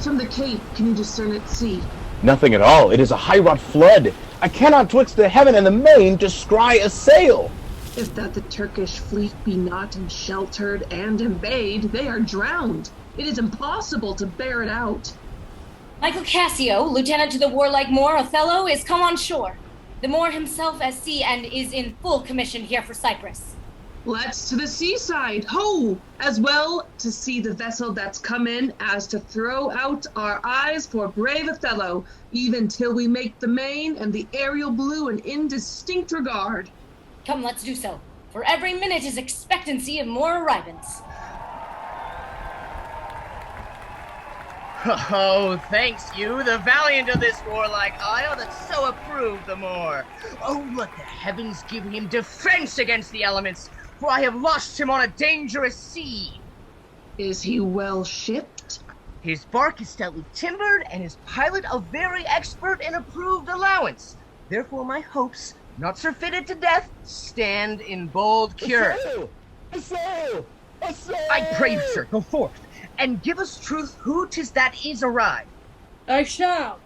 What from the cape can you discern at sea? Nothing at all. It is a high-wrought flood. I cannot twixt the heaven and the main descry a sail. If that the Turkish fleet be not sheltered and embayed, they are drowned. It is impossible to bear it out. Michael Cassio, lieutenant to the warlike Moor Othello, is come on shore. The Moor himself at sea and is in full commission here for Cyprus. Let's to the seaside, ho! As well to see the vessel that's come in as to throw out our eyes for brave Othello, even till we make the main and the aerial blue an indistinct regard. Come, let's do so, for every minute is expectancy of more arrivants. Oh, thanks you, the valiant of this warlike isle that so approved the Moor. Oh, let the heavens give him defense against the elements, for I have lost him on a dangerous sea. Is he well shipped? His bark is stoutly timbered, and his pilot a very expert and approved allowance. Therefore my hopes, not surfeited to death, stand in bold cure. Assail! I pray you, sir, go forth, and give us truth who 'tis that is arrived. I shall.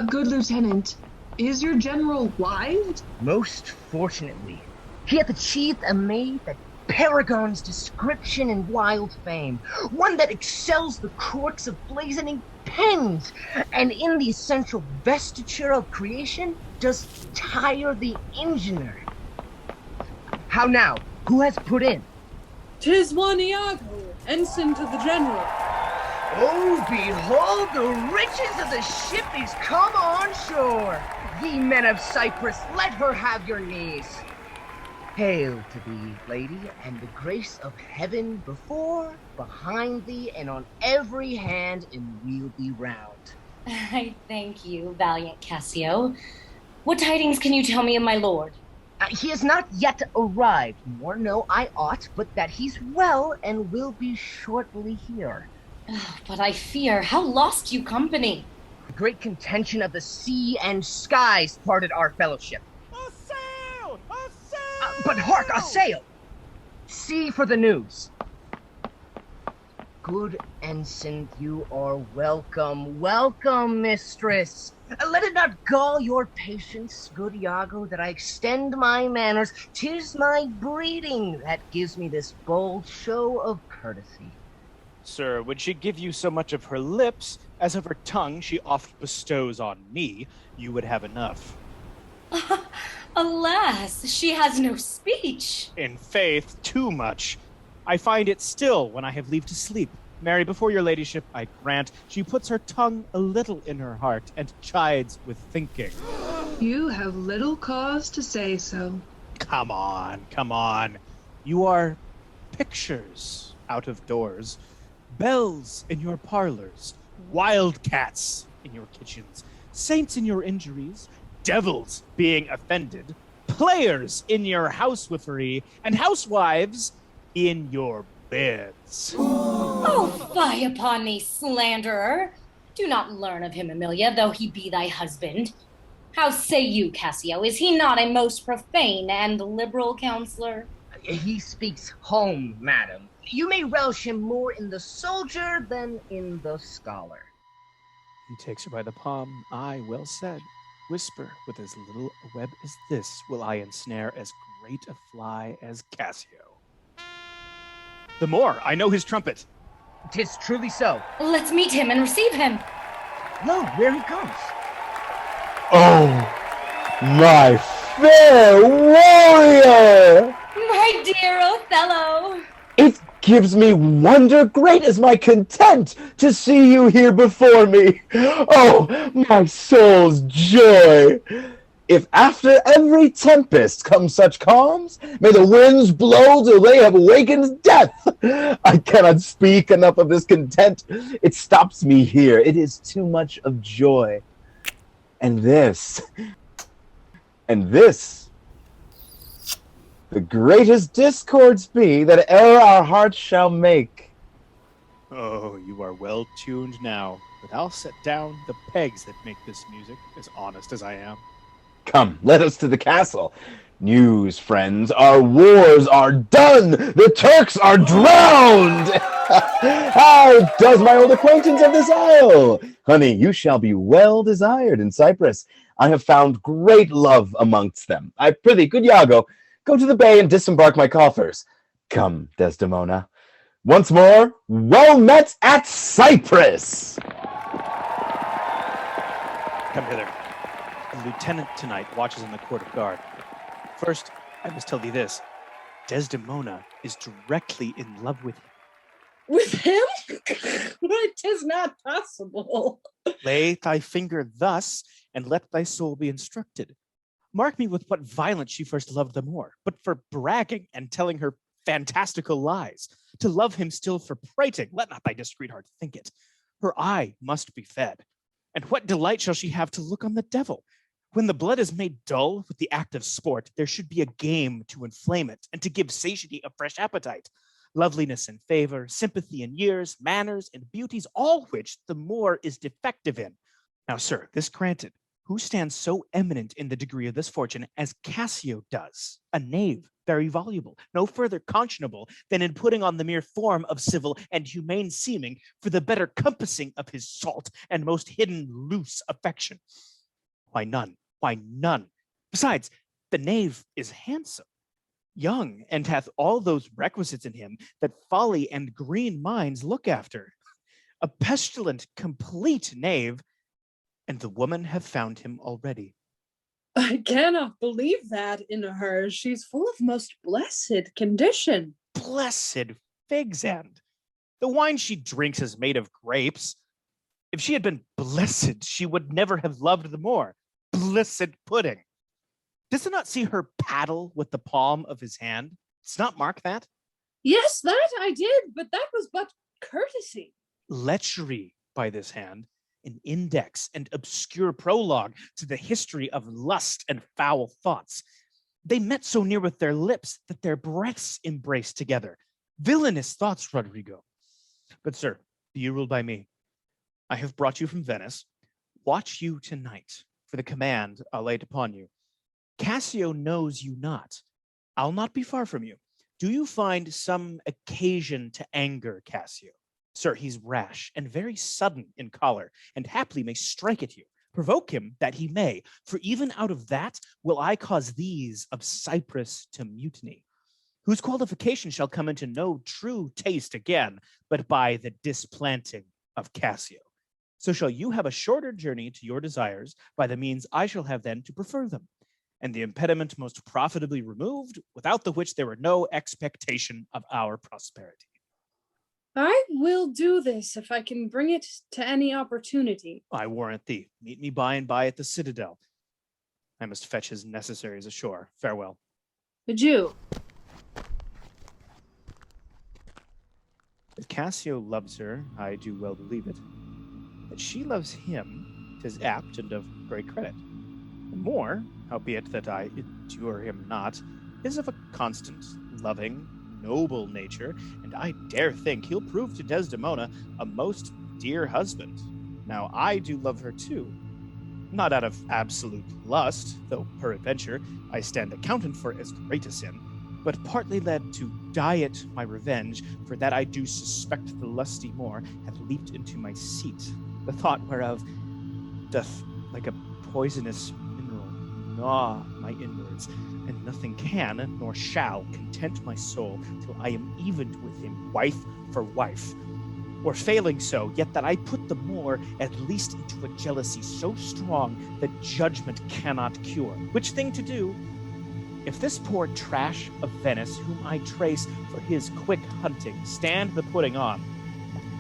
Good lieutenant, is your general wild? Most fortunately, he hath achieved a maid that paragons description and wild fame, one that excels the courts of blazoning pens, and in the essential vestiture of creation does tire the engineer. How now? Who has put in? 'Tis one Iago, ensign to the general. Oh, behold, the riches of the ship is come on shore. Ye men of Cyprus, let her have your knees. Hail to thee, lady, and the grace of heaven before, behind thee, and on every hand enwheel thee round. I thank you, valiant Cassio. What tidings can you tell me of my lord? He has not yet arrived, nor know I aught but that he's well and will be shortly here. But I fear, how lost you company? The great contention of the sea and skies parted our fellowship. A sail! A sail! But hark, a sail! See for the news. Good ensign, you are welcome, welcome, mistress. Let it not gall your patience, good Iago, that I extend my manners. 'Tis my breeding that gives me this bold show of courtesy. Sir, would she give you so much of her lips as of her tongue she oft bestows on me, you would have enough. Alas, she has no speech. In faith, too much. I find it still when I have leave to sleep. Marry, before your ladyship, I grant, she puts her tongue a little in her heart, and chides with thinking. You have little cause to say so. Come on, come on. You are pictures out of doors, bells in your parlors, wildcats in your kitchens, saints in your injuries, devils being offended, players in your housewifery, and housewives in your beds. Oh, fie upon thee, slanderer! Do not learn of him, Emilia, though he be thy husband. How say you, Cassio? Is he not a most profane and liberal counselor? He speaks home, madam. You may relish him more in the soldier than in the scholar. He takes her by the palm. Aye, well said. Whisper, with as little a web as this will I ensnare as great a fly as Cassio. The more, I know his trumpet. 'Tis truly so. Let's meet him and receive him. Lo, where he comes. Oh, my fair warrior! My dear Othello! It gives me wonder great as my content to see you here before me. Oh, my soul's joy! If after every tempest come such calms, may the winds blow till they have awakened death. I cannot speak enough of this content. It stops me here. It is too much of joy. And this, the greatest discords be that e'er our hearts shall make. Oh, you are well tuned now, but I'll set down the pegs that make this music, as honest as I am. Come, let us to the castle. News, friends, our wars are done! The Turks are drowned! How does my old acquaintance of this isle? Honey, you shall be well desired in Cyprus. I have found great love amongst them. I prithee, good Iago, go to the bay and disembark my coffers. Come, Desdemona. Once more, well met at Cyprus! Come hither. The lieutenant tonight watches in the court of guard. First, I must tell thee this. Desdemona is directly in love with him. With him? It is not possible. Lay thy finger thus, and let thy soul be instructed. Mark me with what violence she first loved the more, but for bragging and telling her fantastical lies. To love him still for prating, let not thy discreet heart think it. Her eye must be fed. And what delight shall she have to look on the devil? When the blood is made dull with the act of sport, there should be a game to inflame it, and to give satiety a fresh appetite. Loveliness and favor, sympathy in years, manners and beauties, all which the Moor is defective in. Now, sir, this granted, who stands so eminent in the degree of this fortune as Cassio does, a knave, very voluble, no further conscionable than in putting on the mere form of civil and humane seeming for the better compassing of his salt and most hidden loose affection? Why none? Why none? Besides, the knave is handsome, young, and hath all those requisites in him that folly and green minds look after. A pestilent, complete knave, and the woman have found him already. I cannot believe that in her. She's full of most blessed condition. Blessed fig's end. The wine she drinks is made of grapes. If she had been blessed, she would never have loved the more. Blessed pudding. Does it not see her paddle with the palm of his hand? Does not mark that? Yes, that I did, but that was but courtesy. Lechery by this hand, an index and obscure prologue to the history of lust and foul thoughts. They met so near with their lips that their breaths embraced together. Villainous thoughts, Roderigo. But sir, be you ruled by me. I have brought you from Venice. Watch you tonight, for the command I'll lay it upon you. Cassio knows you not. I'll not be far from you. Do you find some occasion to anger Cassio? Sir, he's rash and very sudden in choler, and haply may strike at you. Provoke him that he may, for even out of that will I cause these of Cyprus to mutiny, whose qualification shall come into no true taste again, but by the displanting of Cassio. So shall you have a shorter journey to your desires by the means I shall have then to prefer them, and the impediment most profitably removed, without the which there were no expectation of our prosperity. I will do this if I can bring it to any opportunity. I warrant thee. Meet me by and by at the citadel. I must fetch his necessaries ashore. Farewell. Adieu. That Cassio loves her, I do well believe it. That she loves him, 'tis apt and of great credit. And more, howbeit that I endure him not, is of a constant, loving, noble nature, and I dare think he'll prove to Desdemona a most dear husband. Now I do love her too, not out of absolute lust, though peradventure I stand accounted for as great a sin, but partly led to diet my revenge, for that I do suspect the lusty Moor hath leaped into my seat, the thought whereof doth like a poisonous mineral gnaw my inwards, and nothing can nor shall content my soul till I am evened with him wife for wife. Or failing so, yet that I put the Moor at least into a jealousy so strong that judgment cannot cure. Which thing to do, if this poor trash of Venice, whom I trace for his quick hunting, stand the putting on,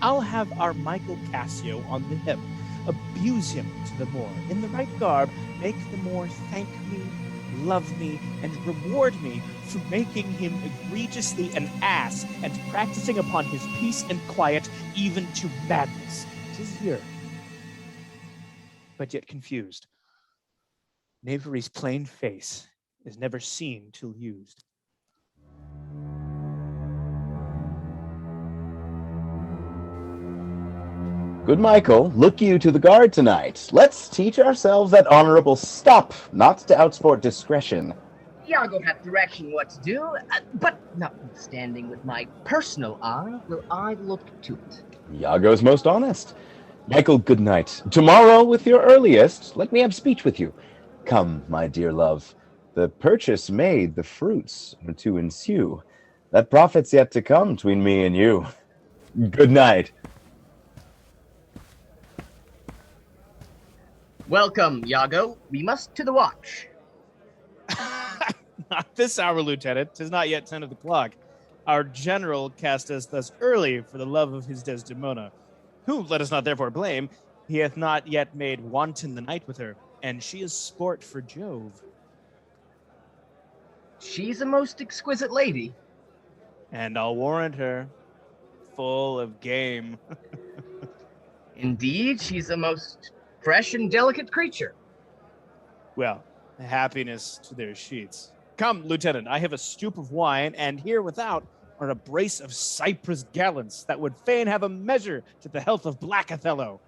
I'll have our Michael Cassio on the hip, abuse him to the Moor, in the right garb, make the Moor thank me, love me, and reward me for making him egregiously an ass and practicing upon his peace and quiet even to madness. 'Tis here, but yet confused. Knavery's plain face is never seen till used. Good Michael, look you to the guard tonight. Let's teach ourselves that honorable stop, not to outsport discretion. Iago hath direction what to do, but notwithstanding with my personal eye, will I look to it. Iago's most honest. Michael, good night. Tomorrow, with your earliest, let me have speech with you. Come, my dear love. The purchase made, the fruits are to ensue. That profit's yet to come between me and you. Good night. Welcome, Iago. We must to the watch. Not this hour, Lieutenant. 'Tis not yet 10 of the clock. Our general cast us thus early for the love of his Desdemona, who, let us not therefore blame, he hath not yet made wanton the night with her, and she is sport for Jove. She's a most exquisite lady. And I'll warrant her, full of game. Indeed, she's a most fresh and delicate creature. Well, happiness to their sheets. Come, Lieutenant, I have a stoup of wine, and here without are a brace of Cyprus gallants that would fain have a measure to the health of Black Othello.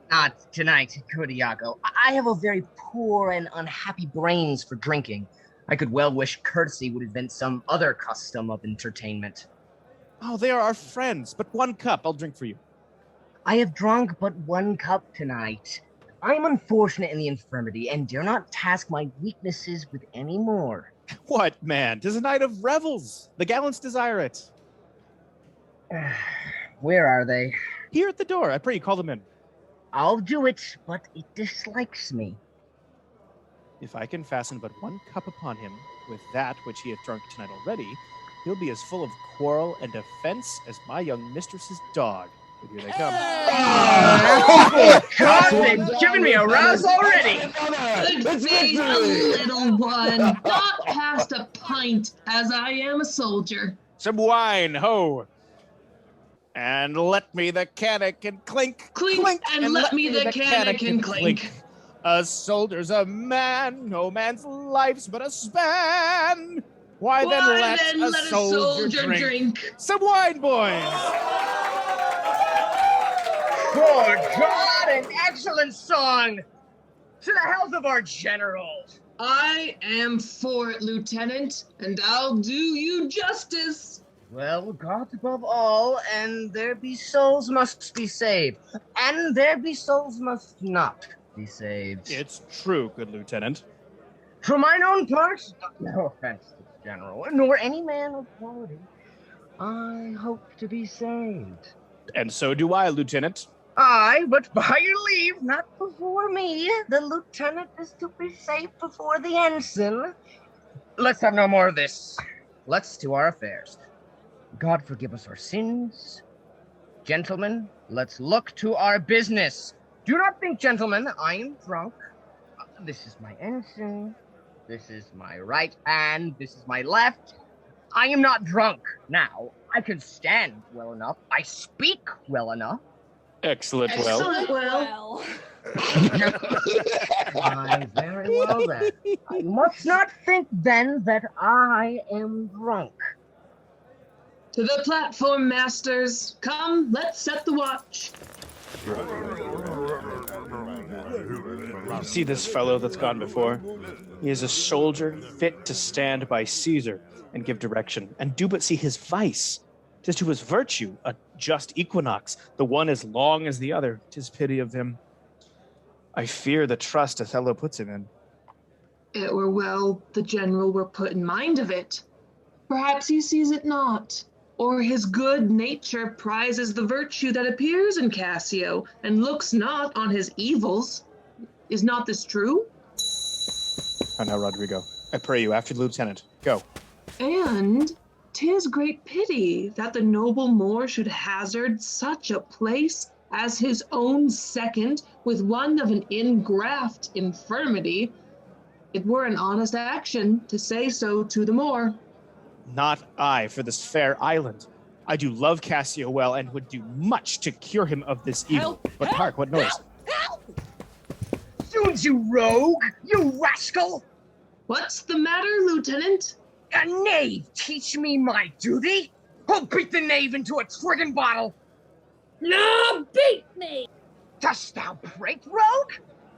Not tonight, good Iago. I have a very poor and unhappy brains for drinking. I could well wish courtesy would invent some other custom of entertainment. Oh, they are our friends, but 1 cup I'll drink for you. I have drunk but 1 cup tonight. I am unfortunate in the infirmity, and dare not task my weaknesses with any more. What, man? 'Tis a night of revels. The gallants desire it. Where are they? Here at the door. I pray you call them in. I'll do it, but it dislikes me. If I can fasten but 1 cup upon him with that which he hath drunk tonight already, he'll be as full of quarrel and offense as my young mistress's dog. But here they come. Oh, God, they've given me a rouse already! Good faith, a little one, not past a pint, as I am a soldier. Some wine, ho! And let me the cannikin clink, Clink, and let me the cannikin clink. A soldier's a man, no man's life's but a span. Why then let a soldier drink. Some wine, boys! For God, an excellent song! To the health of our general! I am for it, Lieutenant, and I'll do you justice. Well, God above all, and there be souls must be saved, and there be souls must not be saved. It's true, good Lieutenant. For mine own part, no offense to the general, nor any man of quality, I hope to be saved. And so do I, Lieutenant. Aye, but by your leave, not before me. The lieutenant is to be saved before the ensign. Let's have no more of this. Let's to our affairs. God forgive us our sins. Gentlemen, let's look to our business. Do not think, gentlemen, I am drunk. This is my ensign. This is my right hand. This is my left. I am not drunk. Now, I can stand well enough. I speak well enough. Excellent, Excellent, well. Aye, very well then. I must not think then that I am drunk. To the platform, masters. Come, let's set the watch. You see this fellow that's gone before? He is a soldier fit to stand by Caesar and give direction, and do but see his vice. 'Tis to his virtue, a just equinox, the one as long as the other. 'Tis pity of him. I fear the trust Othello puts him in. It were well the general were put in mind of it. Perhaps he sees it not, or his good nature prizes the virtue that appears in Cassio, and looks not on his evils. Is not this true? Oh, now, Roderigo, I pray you, after the lieutenant, go. And 'tis great pity that the noble Moor should hazard such a place as his own second with one of an ingraft infirmity. It were an honest action to say so to the Moor. Not I for this fair island. I do love Cassio well, and would do much to cure him of this evil. But hark, what noise? Soon, you rogue! You rascal! What's the matter, Lieutenant? A knave teach me my duty? I'll beat the knave into a friggin' bottle! No, beat me! Dost thou break, rogue?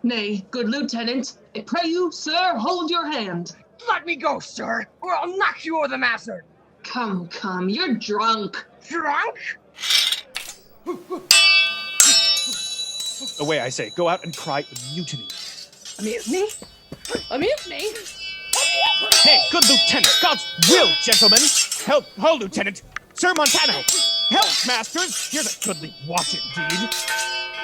Nay, good Lieutenant, I pray you, sir, hold your hand. Let me go, sir, or I'll knock you over the master. Come, you're drunk. Drunk? Away, I say. Go out and cry mutiny. Mutiny? A mutiny? Hey, good lieutenant! God's will, gentlemen! Help, lieutenant! Sir Montano! Help, masters! Here's a goodly watch indeed.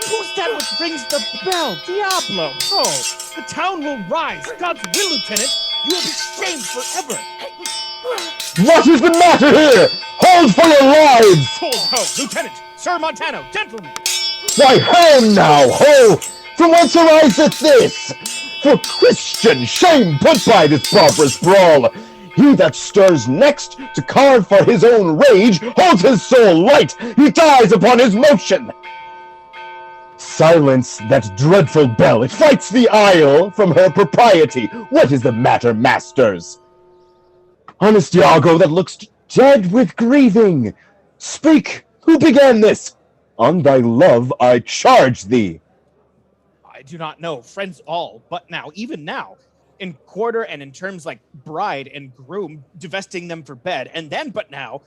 Who's that which rings the bell? Diablo! Oh, the town will rise! God's will, lieutenant! You will be shamed forever! What is the matter here? Hold for your lives! Hold ho, lieutenant! Sir Montano, gentlemen! Why, hang now, ho! From whence ariseth this? For Christian shame put by this barbarous brawl. He that stirs next to carve for his own rage holds his soul light. He dies upon his motion. Silence that dreadful bell. It fights the isle from her propriety. What is the matter, masters? Honest Iago that looks dead with grieving. Speak, who began this? On thy love I charge thee. I do not know, friends all, but now, even now, in quarter and in terms like bride and groom, divesting them for bed, and then but now,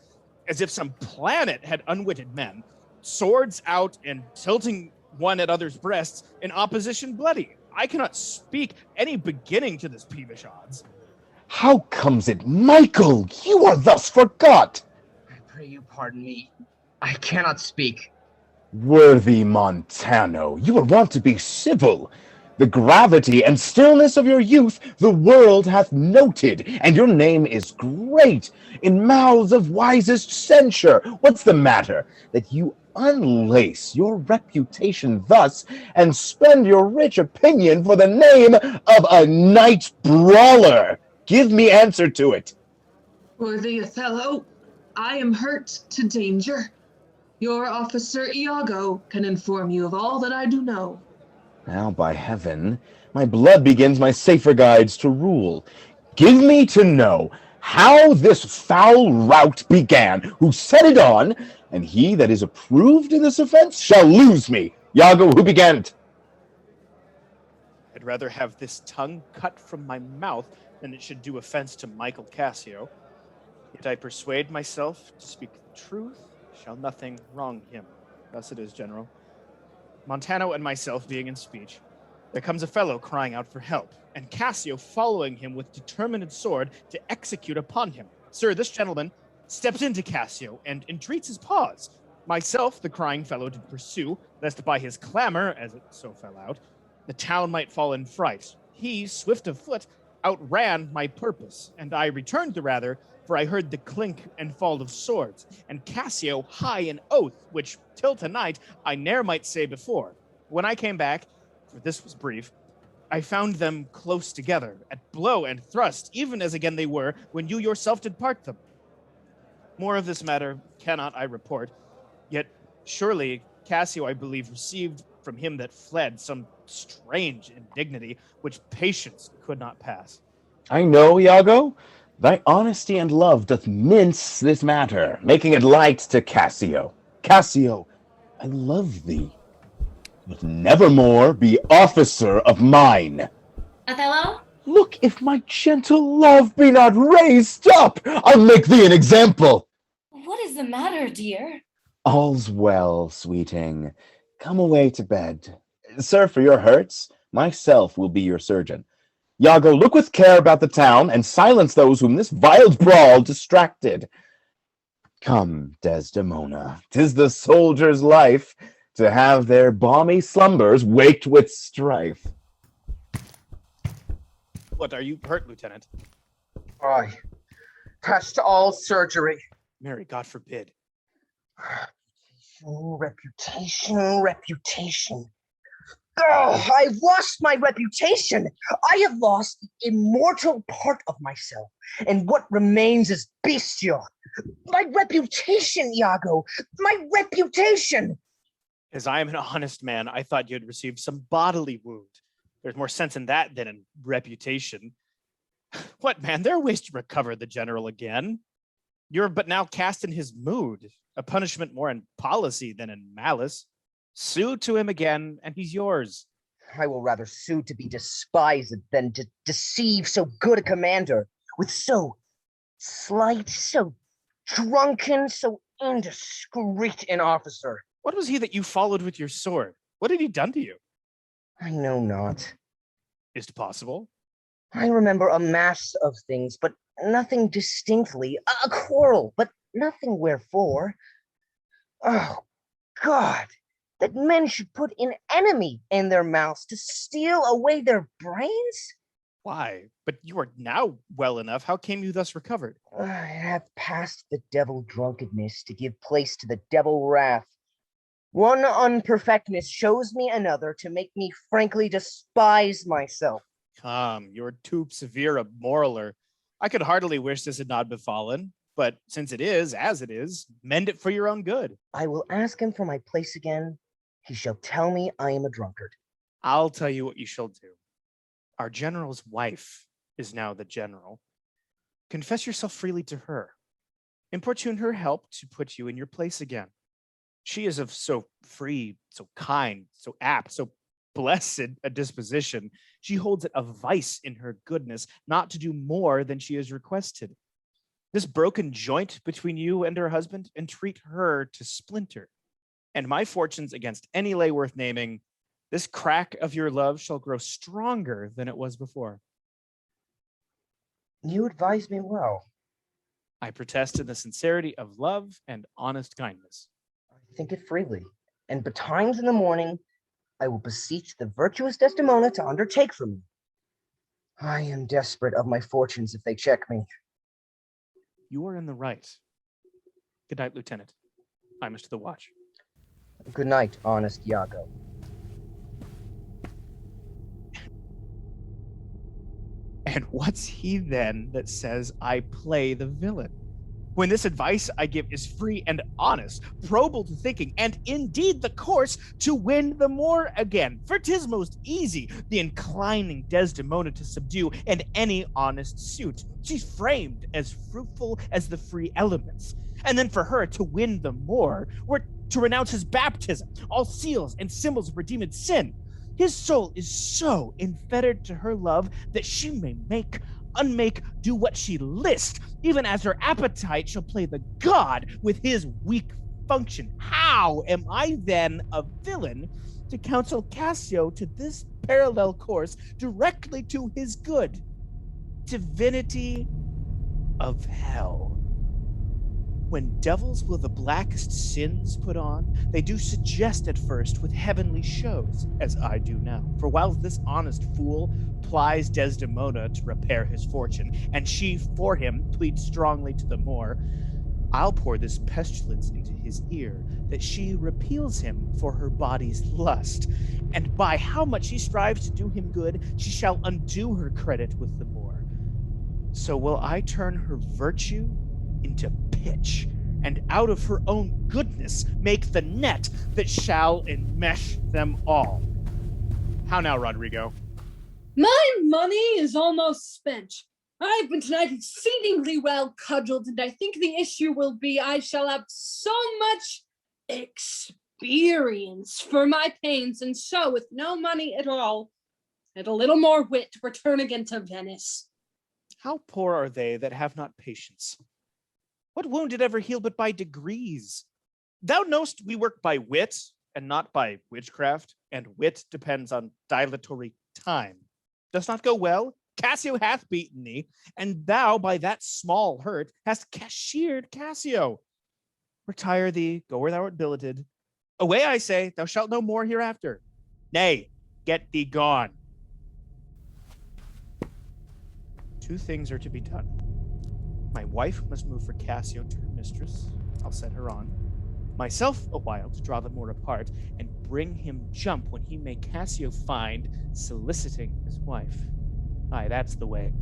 as if some planet had unwitted men, swords out and tilting one at other's breasts, in opposition bloody. I cannot speak any beginning to this peevish odds. How comes it, Michael, you are thus forgot? I pray you pardon me. I cannot speak. Worthy Montano, you are wont to be civil. The gravity and stillness of your youth the world hath noted, and your name is great in mouths of wisest censure. What's the matter, that you unlace your reputation thus, and spend your rich opinion for the name of a knight brawler? Give me answer to it. Worthy Othello, I am hurt to danger. Your officer Iago can inform you of all that I do know. Now, by heaven, my blood begins my safer guides to rule. Give me to know how this foul rout began, who set it on, and he that is approved in this offense shall lose me. Iago, who began it? I'd rather have this tongue cut from my mouth than it should do offense to Michael Cassio. Yet I persuade myself to speak the truth shall nothing wrong him. Thus it is, General. Montano and myself being in speech, there comes a fellow crying out for help, and Cassio following him with determined sword to execute upon him. Sir, this gentleman steps into Cassio and entreats his pause. Myself, the crying fellow, to pursue, lest by his clamor, as it so fell out, the town might fall in fright. He, swift of foot, outran my purpose, and I returned the rather, for I heard the clink and fall of swords, and Cassio high in oath, which till tonight I ne'er might say before. When I came back, for this was brief, I found them close together, at blow and thrust, even as again they were when you yourself did part them. More of this matter cannot I report, yet surely Cassio, I believe, received from him that fled some strange indignity which patience could not pass. I know, Iago. Thy honesty and love doth mince this matter, making it light to Cassio. Cassio, I love thee, but nevermore be officer of mine. Othello? Look, if my gentle love be not raised up, I'll make thee an example. What is the matter, dear? All's well, sweeting. Come away to bed. Sir, for your hurts, myself will be your surgeon. Iago, look with care about the town, and silence those whom this vile brawl distracted. Come, Desdemona, 'tis the soldier's life to have their balmy slumbers waked with strife. What, are you hurt, Lieutenant? Aye. Past all surgery. Mary, God forbid. Reputation. Oh, I've lost my reputation. I have lost the immortal part of myself, and what remains is bestial. My reputation, Iago, my reputation. As I am an honest man, I thought you had received some bodily wound. There's more sense in that than in reputation. What, man, there are ways to recover the general again. You're but now cast in his mood, a punishment more in policy than in malice. Sue to him again, and he's yours. I will rather sue to be despised than to deceive so good a commander with so slight, so drunken, so indiscreet an officer. What was he that you followed with your sword? What had he done to you? I know not. Is it possible? I remember a mass of things, but nothing distinctly. A quarrel, but nothing wherefore. Oh, God, that men should put an enemy in their mouths to steal away their brains? Why? But you are now well enough. How came you thus recovered? I have passed the devil drunkenness to give place to the devil wrath. One unperfectness shows me another to make me frankly despise myself. Come, you're too severe a moraler. I could heartily wish this had not befallen, but since it is as it is, mend it for your own good. I will ask him for my place again. He shall tell me I am a drunkard. I'll tell you what you shall do. Our general's wife is now the general. Confess yourself freely to her. Importune her help to put you in your place again. She is of so free, so kind, so apt, so blessed a disposition. She holds it a vice in her goodness not to do more than she is requested. This broken joint between you and her husband, entreat her to splinter. And my fortunes against any lay worth naming, this crack of your love shall grow stronger than it was before. You advise me well. I protest in the sincerity of love and honest kindness. I think it freely, and betimes in the morning, I will beseech the virtuous Desdemona to undertake for me. I am desperate of my fortunes if they check me. You are in the right. Good night, Lieutenant. I must to the watch. Good night, honest Iago. And what's he then that says I play the villain? When this advice I give is free and honest, probable to thinking, and indeed the course to win the more again. For 'tis most easy the inclining Desdemona to subdue, and any honest suit. She's framed as fruitful as the free elements. And then for her to win the more, were to renounce his baptism, all seals and symbols of redeemed sin. His soul is so infettered to her love that she may make, unmake, do what she list, even as her appetite shall play the god with his weak function. How am I then a villain to counsel Cassio to this parallel course directly to his good? Divinity of hell. When devils will the blackest sins put on, they do suggest at first with heavenly shows, as I do now. For while this honest fool plies Desdemona to repair his fortune, and she for him pleads strongly to the more, I'll pour this pestilence into his ear, that she repeals him for her body's lust, and by how much she strives to do him good, she shall undo her credit with the more. So will I turn her virtue into pitch, and out of her own goodness make the net that shall enmesh them all. How now, Roderigo? My money is almost spent. I've been tonight exceedingly well cudgeled, and I think the issue will be I shall have so much experience for my pains, and so with no money at all, and a little more wit, return again to Venice. How poor are they that have not patience? What wound did ever heal but by degrees? Thou knowst we work by wit, and not by witchcraft, and wit depends on dilatory time. Does not go well? Cassio hath beaten thee, and thou by that small hurt hast cashiered Cassio. Retire thee, go where thou art billeted. Away, I say, thou shalt no more hereafter. Nay, get thee gone. 2 things are to be done. My wife must move for Cassio to her mistress. I'll set her on. Myself a while to draw them more apart, and bring him jump when he may Cassio find soliciting his wife. Aye, that's the way.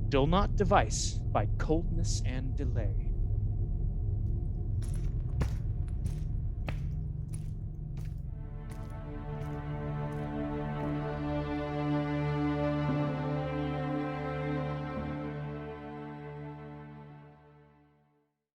Dull not device by coldness and delay.